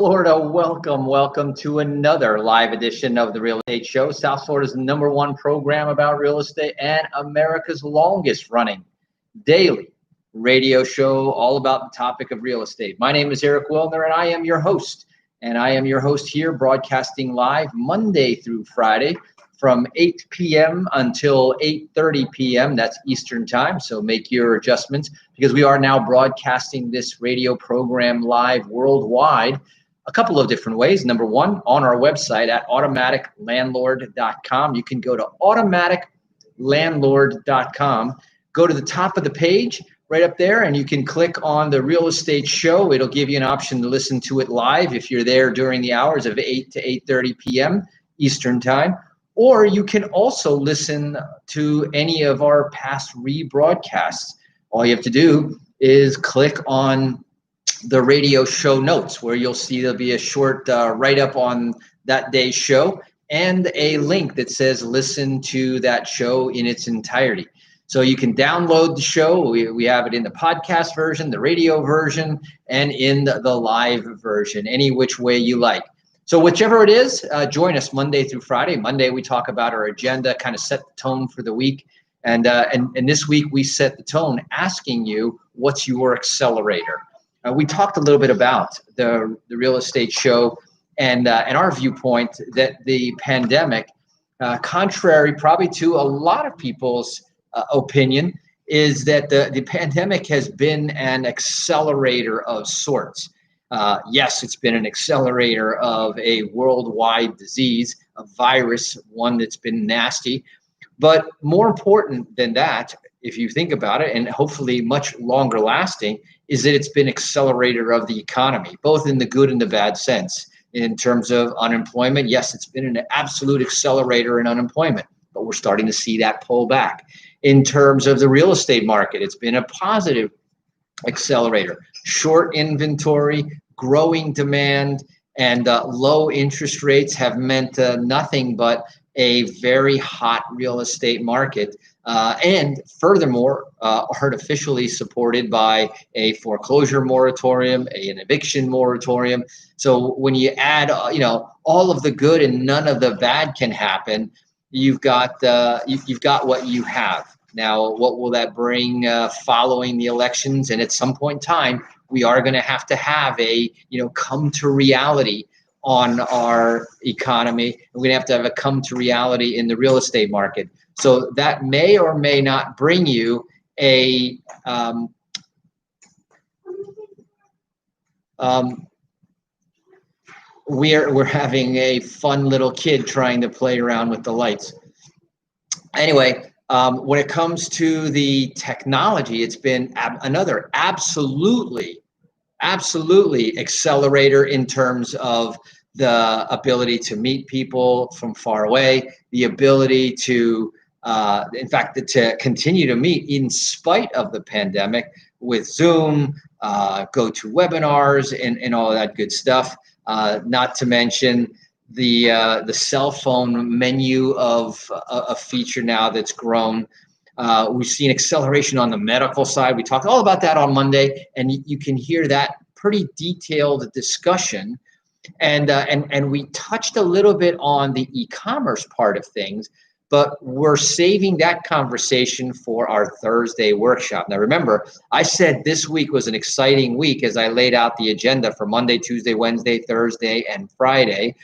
Florida, welcome to another live edition of the Real Estate Show. South Florida's #1 program about real estate and America's longest running daily radio show all about the topic of real estate. My name is Eric Willner and I am your host. And I am your host here broadcasting live Monday through Friday from 8 p.m. until 8:30 p.m. That's Eastern time. So make your adjustments because we are now broadcasting this radio program live worldwide a couple of different ways. Number one, on our website at automaticlandlord.com. You can go to automaticlandlord.com, go to the top of the page right up there, and you can click on the real estate show. It'll give you an option to listen to it live if you're there during the hours of 8 to 8:30 p.m. Eastern time. Or you can also listen to any of our past rebroadcasts. All you have to do is click on the radio show notes where you'll see there'll be a short write-up on that day's show and a link that says listen to that show in its entirety. So you can download the show. We have it in the podcast version, the radio version, and in the live version, any which way you like. So whichever it is, join us Monday through Friday. Monday, we talk about our agenda, kind of set the tone for the week. And this week, we set the tone asking you, what's your accelerator? We talked a little bit about the real estate show and our viewpoint that the pandemic, contrary probably to a lot of people's opinion, is that the pandemic has been an accelerator of sorts. Yes, it's been an accelerator of a worldwide disease, a virus, one that's been nasty. But more important than that, if you think about it, and hopefully much longer lasting, is that it's been accelerator of the economy, both in the good and the bad sense. In terms of unemployment, yes, it's been an absolute accelerator in unemployment, but we're starting to see that pull back. In terms of the real estate market, it's been a positive accelerator. Short inventory, growing demand, and low interest rates have meant nothing but a very hot real estate market. And furthermore, artificially supported by a foreclosure moratorium, an eviction moratorium. So when you add, all of the good and none of the bad can happen, you've got what you have. Now, what will that bring following the elections? And at some point in time, we are going to have a, come to reality on our economy. We're going to have a come to reality in the real estate market. So that may or may not bring you a we're having a fun little kid trying to play around with the lights. Anyway, when it comes to the technology, it's been another absolutely accelerator in terms of the ability to meet people from far away, the ability to, in fact, to continue to meet in spite of the pandemic with Zoom, go to webinars and all of that good stuff. Not to mention the cell phone menu of a feature now that's grown. We've seen acceleration on the medical side. We talked all about that on Monday, and you can hear that pretty detailed discussion. And we touched a little bit on the e-commerce part of things, but we're saving that conversation for our Thursday workshop. Now, remember, I said this week was an exciting week as I laid out the agenda for Monday, Tuesday, Wednesday, Thursday, and Friday.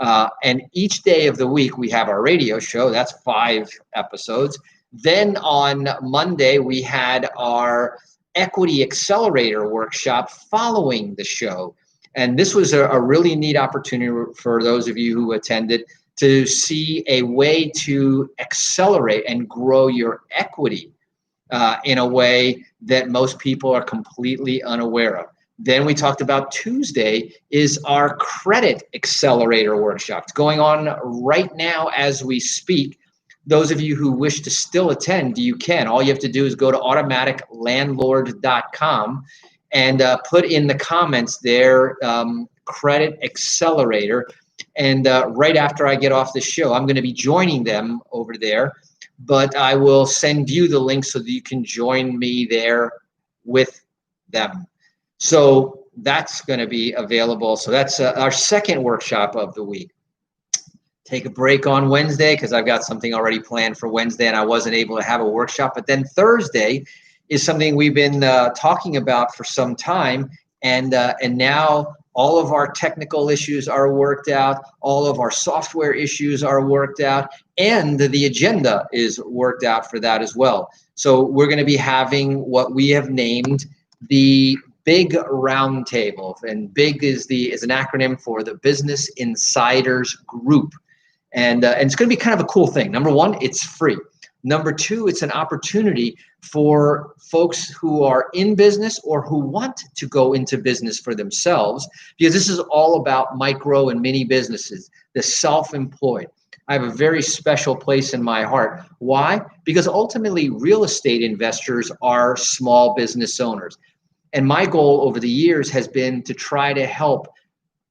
And each day of the week, we have our radio show. That's 5 episodes. Then on Monday, we had our Equity Accelerator workshop following the show. And this was a really neat opportunity for those of you who attended to see a way to accelerate and grow your equity in a way that most people are completely unaware of. Then we talked about Tuesday is our Credit Accelerator workshop. It's going on right now as we speak. Those of you who wish to still attend, you can. All you have to do is go to automaticlandlord.com and put in the comments there, Credit Accelerator. And right after I get off the show, I'm going to be joining them over there. But I will send you the link so that you can join me there with them. So that's going to be available. So that's our second workshop of the week. Take a break on Wednesday because I've got something already planned for Wednesday and I wasn't able to have a workshop. But then Thursday is something we've been talking about for some time. And now all of our technical issues are worked out. All of our software issues are worked out. And the agenda is worked out for that as well. So we're going to be having what we have named the Big Roundtable. And BIG is an acronym for the Business Insiders Group. And it's going to be kind of a cool thing. Number one, it's free. Number two, it's an opportunity for folks who are in business or who want to go into business for themselves, because this is all about micro and mini businesses, the self-employed. I have a very special place in my heart. Why? Because ultimately, real estate investors are small business owners. And my goal over the years has been to try to help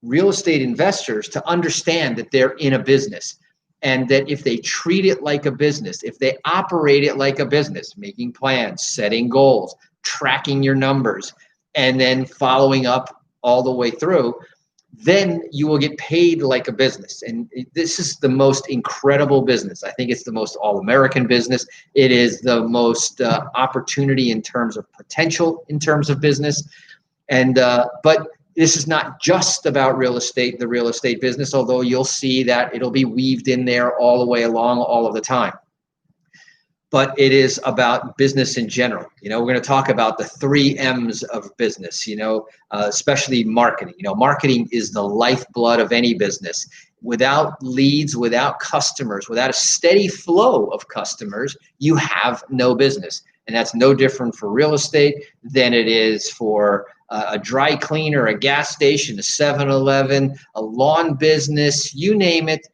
real estate investors to understand that they're in a business, and that if they treat it like a business, if they operate it like a business, making plans, setting goals, tracking your numbers, and then following up all the way through, then you will get paid like a business. And this is the most incredible business. I think it's the most all-American business. It is the most opportunity in terms of potential in terms of business. And but this is not just about real estate, the real estate business, although you'll see that it'll be weaved in there all the way along all of the time. But it is about business in general. We're going to talk about the 3 M's of business, especially marketing. Marketing is the lifeblood of any business. Without leads, without customers, without a steady flow of customers, you have no business. And that's no different for real estate than it is for a dry cleaner, a gas station, a 7-Eleven, a lawn business, you name it.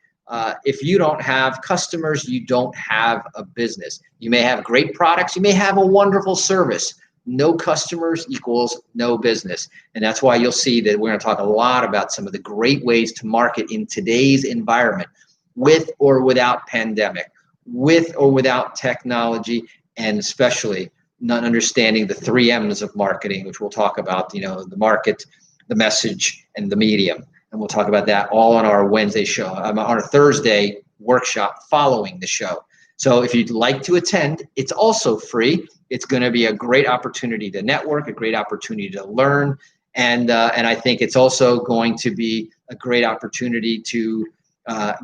If you don't have customers, you don't have a business. You may have great products. You may have a wonderful service. No customers equals no business. And that's why you'll see that we're going to talk a lot about some of the great ways to market in today's environment, with or without pandemic, with or without technology, and especially not understanding the 3 M's of marketing, which we'll talk about, the market, the message, and the medium. And we'll talk about that all on our Wednesday show, on our Thursday workshop following the show. So if you'd like to attend, it's also free. It's going to be a great opportunity to network, a great opportunity to learn. And I think it's also going to be a great opportunity to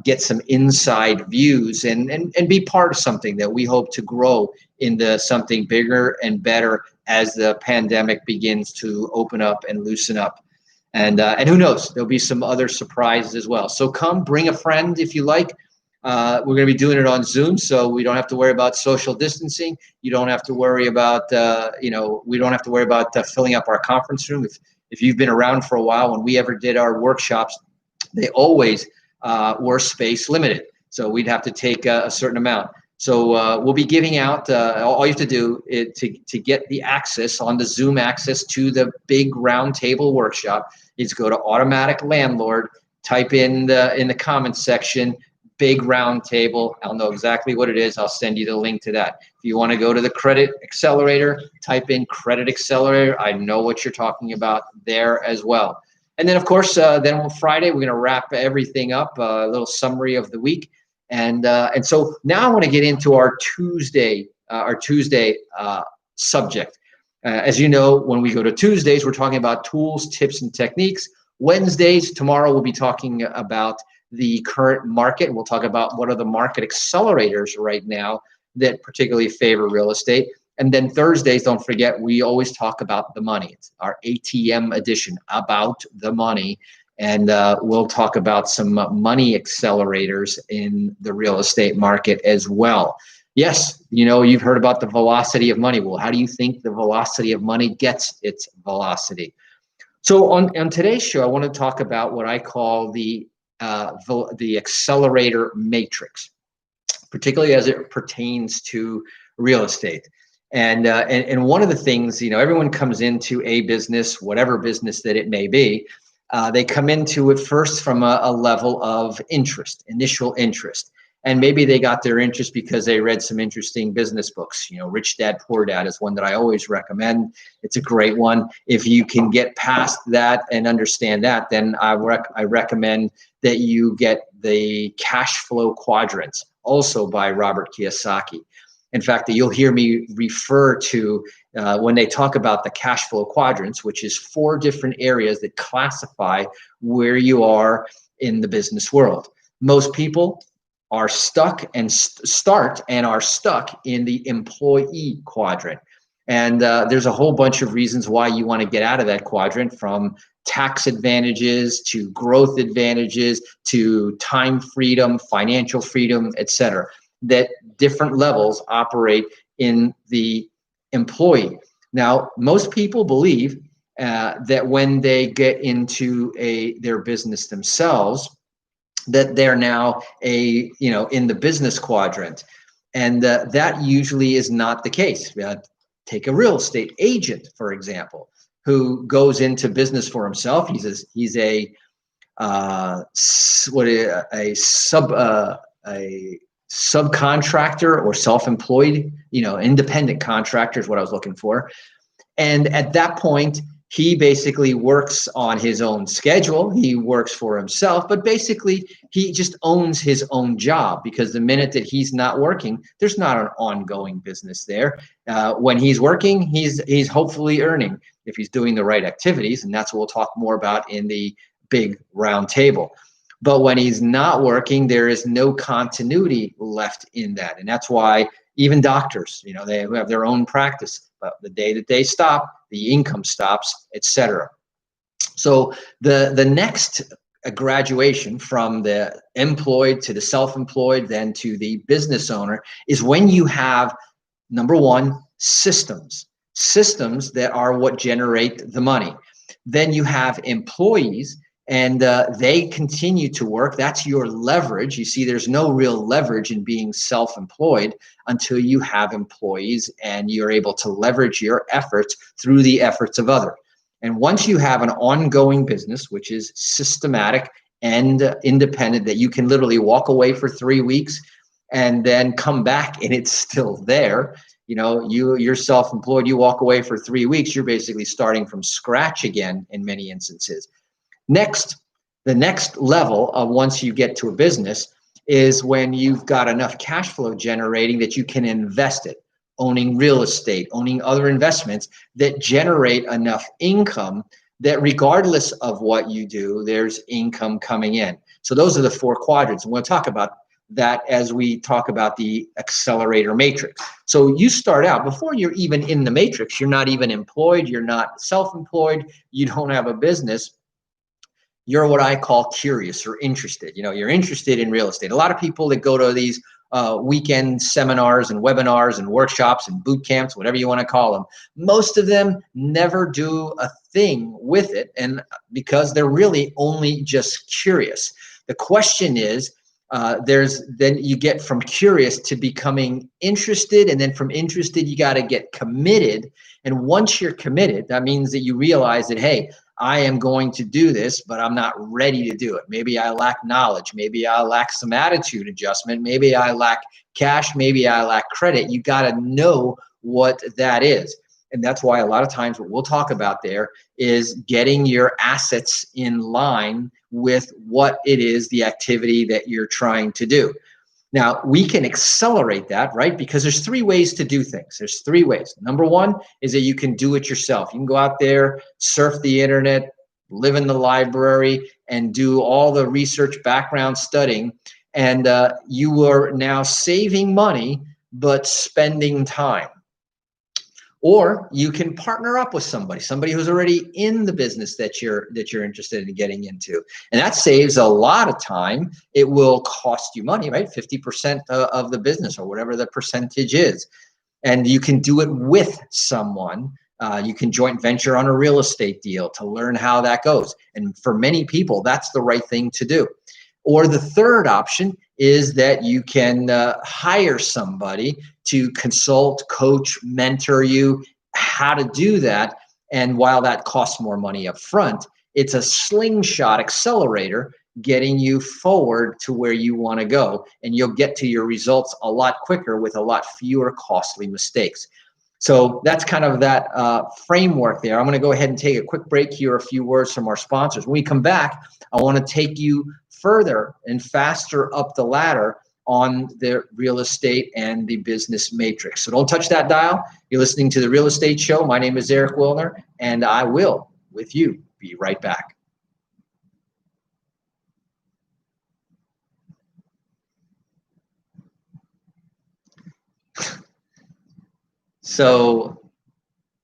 get some inside views and be part of something that we hope to grow into something bigger and better as the pandemic begins to open up and loosen up. And who knows, there'll be some other surprises as well. So come, bring a friend if you like. We're going to be doing it on Zoom, so we don't have to worry about social distancing. You don't have to worry about, we don't have to worry about filling up our conference room. If you've been around for a while, when we ever did our workshops, they always were space limited. So we'd have to take a certain amount. So we'll be giving out, all you have to do is to get the access on the Zoom access to the Big Roundtable workshop is go to Automatic Landlord, type in the comments section, Big Roundtable. I'll know exactly what it is. I'll send you the link to that. If you want to go to the Credit Accelerator, type in Credit Accelerator. I know what you're talking about there as well. And then, of course, then on Friday, we're going to wrap everything up, a little summary of the week. And so now I want to get into our Tuesday subject. As you know, when we go to Tuesdays, we're talking about tools, tips, and techniques. Wednesdays, tomorrow, we'll be talking about the current market. We'll talk about what are the market accelerators right now that particularly favor real estate. And then Thursdays, don't forget, we always talk about the money. It's our ATM edition, about the money. And we'll talk about some money accelerators in the real estate market as well. Yes, you've heard about the velocity of money. Well, how do you think the velocity of money gets its velocity? So on today's show, I want to talk about what I call the accelerator matrix, particularly as it pertains to real estate. And one of the things, everyone comes into a business, whatever business that it may be, they come into it first from a level of interest, initial interest. And maybe they got their interest because they read some interesting business books. Rich Dad, Poor Dad is one that I always recommend. It's a great one. If you can get past that and understand that, then I recommend that you get the Cash Flow Quadrants, also by Robert Kiyosaki. In fact, you'll hear me refer to when they talk about the cash flow quadrants, which is 4 different areas that classify where you are in the business world. Most people are stuck and start and are stuck in the employee quadrant. And there's a whole bunch of reasons why you want to get out of that quadrant, from tax advantages to growth advantages to time freedom, financial freedom, etc. That different levels operate in the employee. Now, most people believe that when they get into their business themselves, that they're now in the business quadrant, and that usually is not the case. Take a real estate agent, for example, who goes into business for himself. He's a subcontractor or self-employed, independent contractor is what I was looking for. And at that point, he basically works on his own schedule. He works for himself, but basically he just owns his own job, because the minute that he's not working, there's not an ongoing business there. When he's working, he's hopefully earning if he's doing the right activities, and that's what we'll talk more about in the big round table. But when he's not working, there is no continuity left in that. And that's why even doctors, they have their own practice, but the day that they stop, the income stops, etc. So the next graduation from the employed to the self-employed, then to the business owner, is when you have, number one, systems that are what generate the money. Then you have employees, and they continue to work. That's your leverage. You see, there's no real leverage in being self-employed until you have employees and you're able to leverage your efforts through the efforts of others. And once you have an ongoing business, which is systematic and independent, that you can literally walk away for 3 weeks and then come back and it's still there. You're self-employed, you walk away for 3 weeks, you're basically starting from scratch again in many instances. Next, the next level of once you get to a business is when you've got enough cash flow generating that you can invest it, owning real estate, owning other investments that generate enough income that regardless of what you do, there's income coming in. So those are the 4 quadrants. And we'll talk about that as we talk about the accelerator matrix. So you start out, before you're even in the matrix, you're not even employed, you're not self-employed, you don't have a business. You're what I call curious or interested. You're interested in real estate. A lot of people that go to these weekend seminars and webinars and workshops and boot camps, whatever you want to call them, most of them never do a thing with it, and because they're really only just curious. The question is, then you get from curious to becoming interested, and then from interested you got to get committed. And once you're committed, that means that you realize that, hey, I am going to do this, but I'm not ready to do it. Maybe I lack knowledge. Maybe I lack some attitude adjustment. Maybe I lack cash. Maybe I lack credit. You got to know what that is. And that's why a lot of times what we'll talk about there is getting your assets in line with what it is, the activity that you're trying to do. Now, we can accelerate that, right? Because there's 3 ways to do things. There's 3 ways. Number one is that you can do it yourself. You can go out there, surf the internet, live in the library, and do all the research background studying. And you are now saving money, but spending time. Or you can partner up with somebody who's already in the business that you're interested in getting into. And that saves a lot of time. It will cost you money, right? 50% of the business, or whatever the percentage is. And you can do it with someone. You can joint venture on a real estate deal to learn how that goes. And for many people, that's the right thing to do. Or the third option is that you can hire somebody to consult, coach, mentor you how to do that. And while that costs more money up front, it's a slingshot accelerator getting you forward to where you want to go. And you'll get to your results a lot quicker with a lot fewer costly mistakes. So that's kind of that framework there. I'm going to go ahead and take a quick break here, a few words from our sponsors. When we come back, I want to take you further and faster up the ladder on the real estate and the business matrix. So don't touch that dial. You're listening to The Real Estate Show. My name is Eric Willner, and I will, with you, be right back. So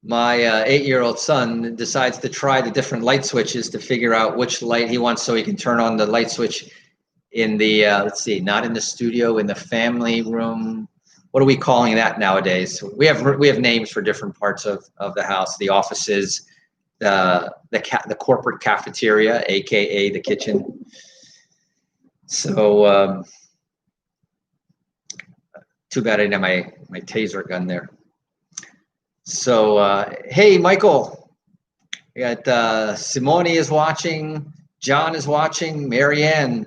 my 8-year-old son decides to try the different light switches to figure out which light he wants so he can turn on the light switch in the, let's see, not in the studio, in the family room. What are we calling that nowadays? We have names for different parts of the house, the offices, the corporate cafeteria, AKA the kitchen. So too bad I didn't have my taser gun there. So, hey, Michael, we got Simone is watching, John is watching, Marianne's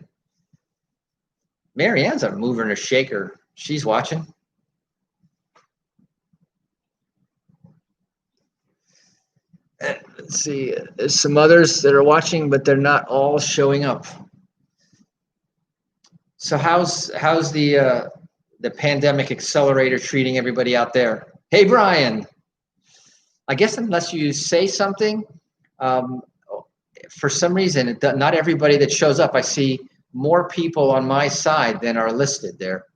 a mover and a shaker. She's watching. And let's see, there's some others that are watching, but they're not all showing up. So how's the pandemic accelerator treating everybody out there? Hey, Brian. I guess unless you say something, for some reason, not everybody that shows up, I see more people on my side than are listed there.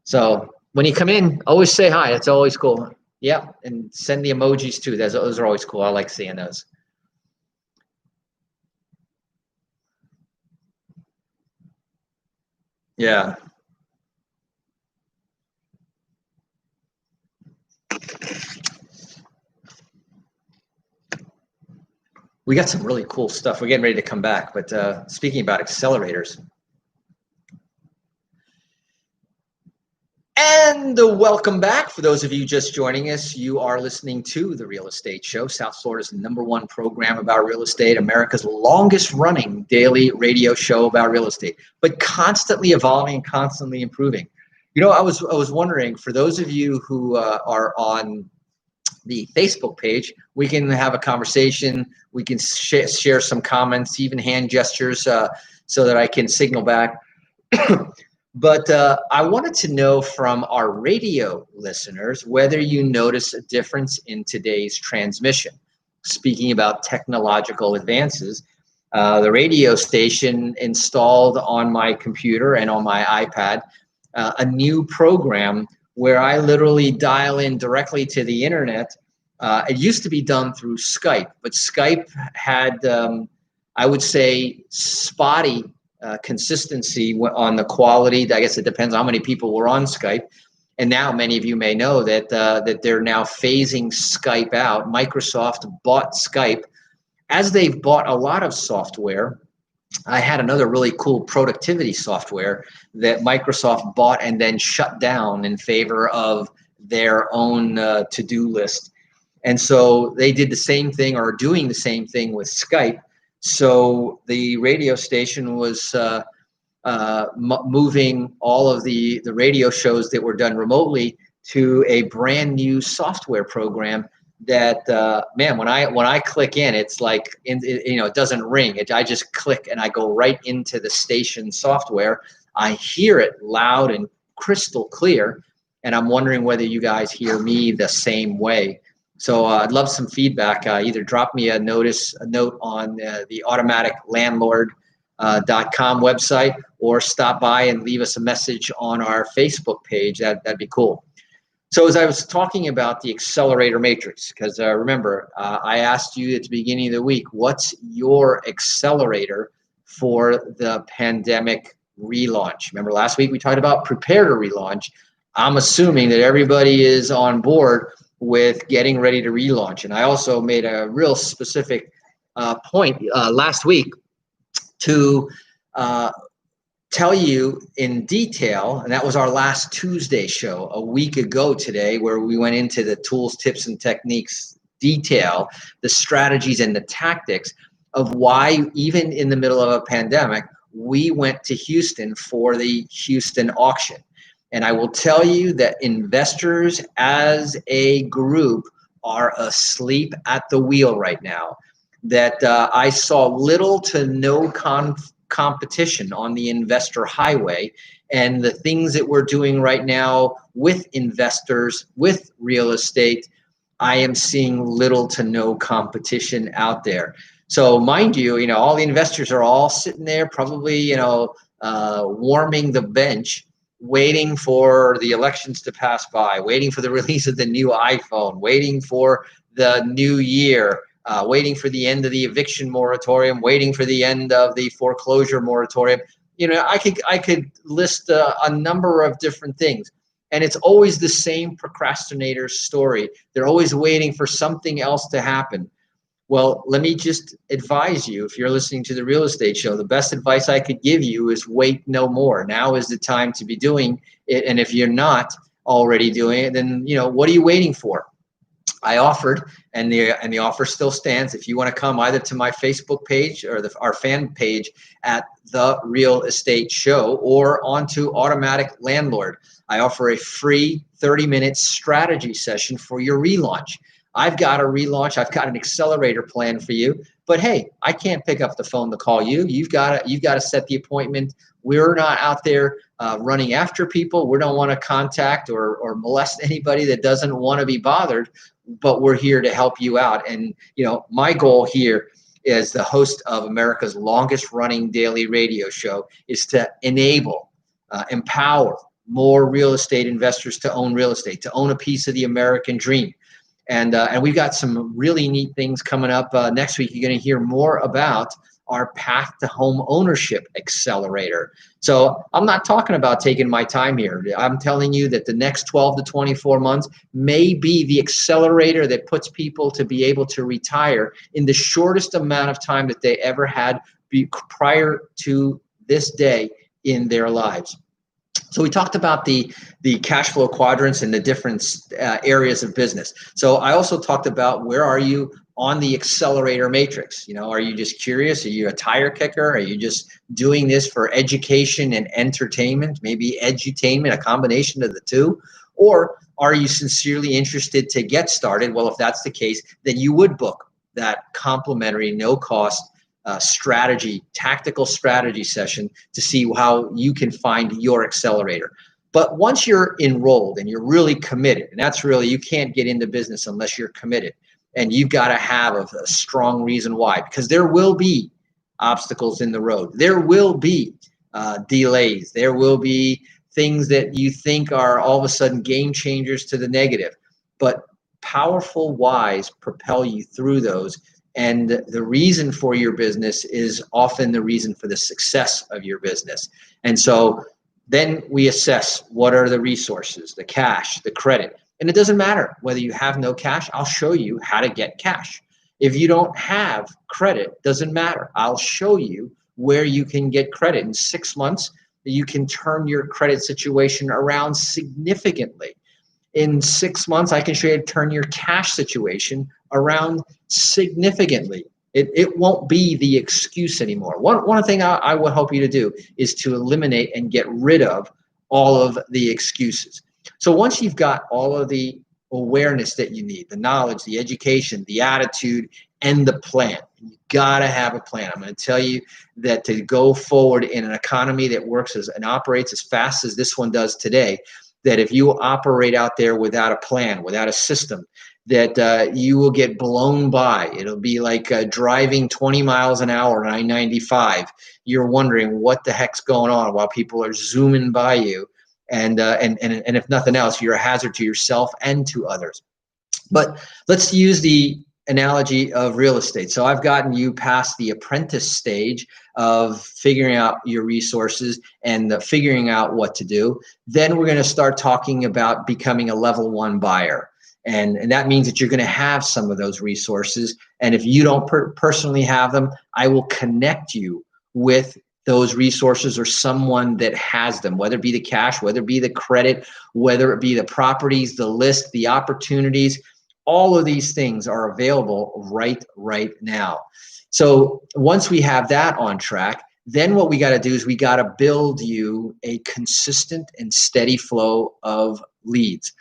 So when you come in, always say hi. It's always cool. Yeah, and send the emojis too. Those are always cool. I like seeing those. Yeah. We got some really cool stuff. We're getting ready to come back, but speaking about accelerators. And welcome back. For those of you just joining us, you are listening to The Real Estate Show, South Florida's #1 program about real estate, America's longest running daily radio show about real estate, but constantly evolving and constantly improving. You know, I was wondering, for those of you who are on the Facebook page, we can have a conversation. We can share some comments, even hand gestures, so that I can signal back. But I wanted to know from our radio listeners whether you notice a difference in today's transmission. Speaking about technological advances, the radio station installed on my computer and on my iPad a new program where I literally dial in directly to the internet. It used to be done through Skype, but Skype had, I would say, spotty consistency on the quality. I guess it depends on how many people were on Skype. And now many of you may know that that they're now phasing Skype out. Microsoft bought Skype. As they've bought a lot of software, I had another really cool productivity software that Microsoft bought and then shut down in favor of their own to-do list. And so they did the same thing, or are doing the same thing with Skype. So the radio station was moving all of the radio shows that were done remotely to a brand new software program that, man, when I click in, it's like, it doesn't ring. I just click and I go right into the station software. I hear it loud and crystal clear, and I'm wondering whether you guys hear me the same way. So I'd love some feedback. Either drop me a note on the automaticlandlord.com website, or stop by and leave us a message on our Facebook page. That'd be cool. So as I was talking about the accelerator matrix, because remember, I asked you at the beginning of the week, what's your accelerator for the pandemic relaunch? Remember last week we talked about prepare to relaunch. I'm assuming that everybody is on board with getting ready to relaunch. And I also made a real specific point last week to tell you in detail, and that was our last Tuesday show a week ago today, where we went into the tools, tips, and techniques detail, the strategies and the tactics of why, even in the middle of a pandemic, we went to Houston for the Houston auction. And I will tell you that investors as a group are asleep at the wheel right now. That I saw little to no competition on the investor highway. And the things that we're doing right now with investors, with real estate, I am seeing little to no competition out there. So mind you, all the investors are all sitting there probably, warming the bench, waiting for the elections to pass by, waiting for the release of the new iPhone, waiting for the new year, waiting for the end of the eviction moratorium, waiting for the end of the foreclosure moratorium. I could list a number of different things. And it's always the same procrastinator story. They're always waiting for something else to happen. Well, let me just advise you, if you're listening to the Real Estate Show, the best advice I could give you is wait no more. Now is the time to be doing it. And if you're not already doing it, then, what are you waiting for? I offered, and the offer still stands. If you want to come either to my Facebook page or our fan page at The Real Estate Show or onto Automatic Landlord, I offer a free 30-minute strategy session for your relaunch. I've got a relaunch. I've got an accelerator plan for you. But hey, I can't pick up the phone to call you. You've got to set the appointment. We're not out there running after people. We don't want to contact or molest anybody that doesn't want to be bothered. But we're here to help you out. And my goal here as the host of America's longest running daily radio show is to enable, empower more real estate investors to own real estate, to own a piece of the American dream. And we've got some really neat things coming up next week. You're going to hear more about our Path to Home Ownership Accelerator. So I'm not talking about taking my time here. I'm telling you that the next 12 to 24 months may be the accelerator that puts people to be able to retire in the shortest amount of time that they ever had prior to this day in their lives. So we talked about the cash flow quadrants and the different areas of business. So I also talked about where are you on the accelerator matrix. Are you just curious? Are you a tire kicker? Are you just doing this for education and entertainment? Maybe edutainment, a combination of the two? Or are you sincerely interested to get started? Well, if that's the case, then you would book that complimentary, no-cost tactical strategy session to see how you can find your accelerator. But once you're enrolled and you're really committed, and that's really, you can't get into business unless you're committed. And you've got to have a strong reason why, because there will be obstacles in the road. There will be delays. There will be things that you think are all of a sudden game changers to the negative. But powerful whys propel you through those. And the reason for your business is often the reason for the success of your business. And so then we assess what are the resources, the cash, the credit. And it doesn't matter whether you have no cash. I'll show you how to get cash. If you don't have credit, doesn't matter. I'll show you where you can get credit. In 6 months, you can turn your credit situation around significantly. In 6 months, I can show you how to turn your cash situation around significantly. It won't be the excuse anymore. One thing I would help you to do is to eliminate and get rid of all of the excuses. So once you've got all of the awareness that you need, the knowledge, the education, the attitude, and the plan, you gotta have a plan. I'm gonna tell you that to go forward in an economy that works and operates as fast as this one does today, that if you operate out there without a plan, without a system, that you will get blown by. It'll be like driving 20 miles an hour on I-95. You're wondering what the heck's going on while people are zooming by you. And if nothing else, you're a hazard to yourself and to others. But let's use the analogy of real estate. So I've gotten you past the apprentice stage of figuring out your resources and figuring out what to do. Then we're going to start talking about becoming a level 1 buyer. And that means that you're going to have some of those resources. And if you don't personally have them, I will connect you with those resources or someone that has them, whether it be the cash, whether it be the credit, whether it be the properties, the list, the opportunities. All of these things are available right now. So once we have that on track, Then what we got to do is we got to build you a consistent and steady flow of leads.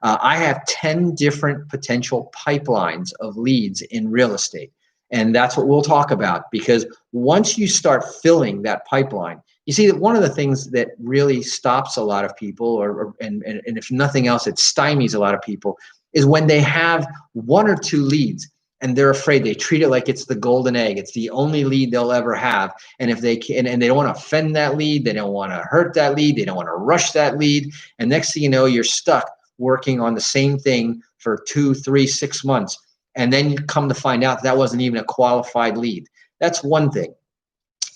I have 10 different potential pipelines of leads in real estate. And that's what we'll talk about, because once you start filling that pipeline, you see that one of the things that really stops a lot of people, and if nothing else, it stymies a lot of people, is when they have one or two leads and they're afraid. They treat it like it's the golden egg. It's the only lead they'll ever have. And if they can, and they don't want to offend that lead, they don't want to hurt that lead, they don't want to rush that lead. And next thing you know, you're stuck working on the same thing for 2, 3, 6 months. And then you come to find out that wasn't even a qualified lead. That's one thing.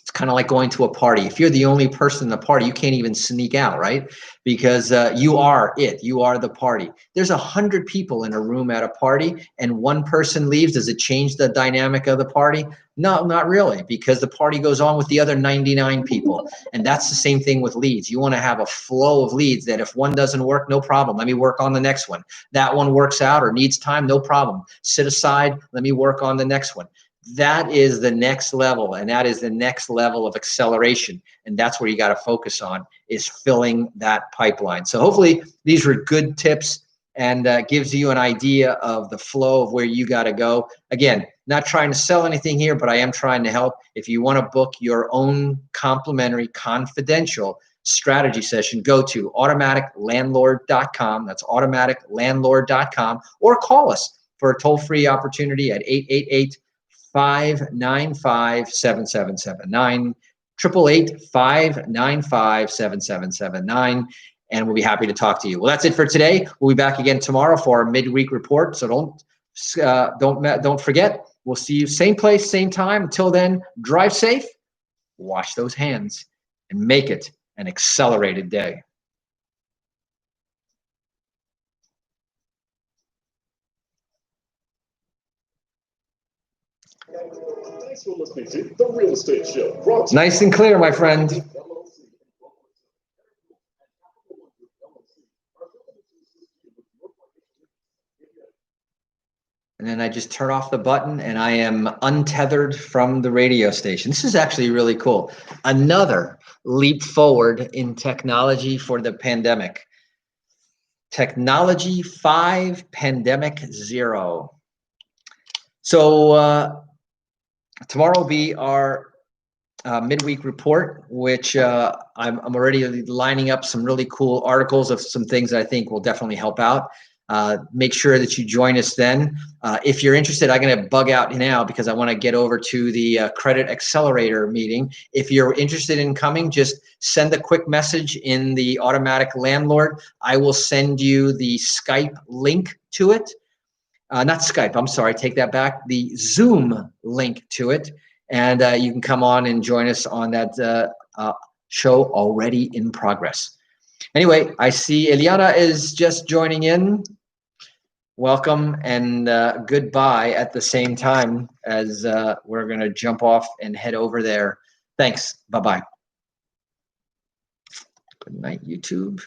It's kind of like going to a party. If you're the only person in the party, you can't even sneak out, right? Because you are it. You are the party. There's 100 people in a room at a party, and one person leaves. Does it change the dynamic of the party? No, not really, because the party goes on with the other 99 people. And that's the same thing with leads. You want to have a flow of leads that if one doesn't work, no problem. Let me work on the next one. That one works out or needs time, no problem. Sit aside. Let me work on the next one. That is the next level, and that is the next level of acceleration. And that's where you got to focus on, is filling that pipeline. So hopefully these were good tips and gives you an idea of the flow of where you got to go. Again, not trying to sell anything here, but I am trying to help. If you want to book your own complimentary confidential strategy session, go to automaticlandlord.com. That's automaticlandlord.com, or call us for a toll-free opportunity at 888-595-7779, 888-595-7779, and we'll be happy to talk to you. Well, that's it for today. We'll be back again tomorrow for our midweek report. So don't forget. We'll see you same place, same time. Until then, drive safe, wash those hands, and make it an accelerated day. Thanks for listening to The Real Estate Show. Nice and clear, my friend. And then I just turn off the button and I am untethered from the radio station. This is actually really cool. Another leap forward in technology for the pandemic. Technology 5, pandemic 0. So tomorrow will be our midweek report, which I'm already lining up some really cool articles of some things that I think will definitely help out. Make sure that you join us then. If you're interested, I'm going to bug out now because I want to get over to the Credit Accelerator meeting. If you're interested in coming, just send a quick message in the Automatic Landlord. I will send you the Skype link to it. Not Skype, I'm sorry, take that back. The Zoom link to it. And you can come on and join us on that show already in progress. Anyway, I see Eliana is just joining in. Welcome and goodbye at the same time as we're going to jump off and head over there. Thanks. Bye-bye. Good night, YouTube.